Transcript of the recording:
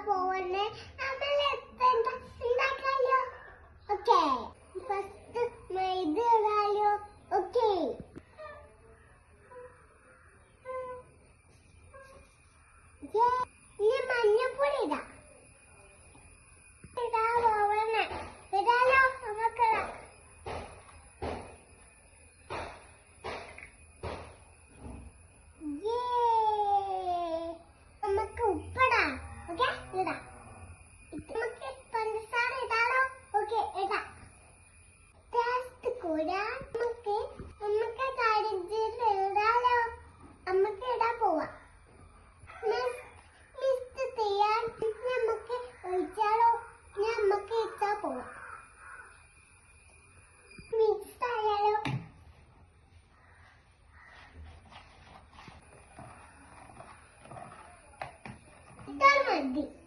പോവല്ലേ ഉണ്ടാക്കാലോ. Okay, first മൈദ ഇടാലോ. Okay, ഇനി മഞ്ഞപ്പൊടി ഇടാം. ഇടാലോ നമുക്ക്. നമുക്ക് ഉപ്പിടാം. ഓക്കെ, ഇടാം. നമുക്ക് പഞ്ചസാര ഇടാലോ. ഓക്കെ, ഇടാം. ടേസ്റ്റ് കൂടാൻ നമുക്ക് ഇടാലോ. നമുക്ക് ഇടാൻ പോവാം. മിക്സ് ചെയ്യാൻ നമുക്ക് ഒഴിച്ചാലോ. നമുക്ക് ഇട്ടാ പോവാം. മിക്സ് ആയാലോ. ഇട്ടാൽ മതി.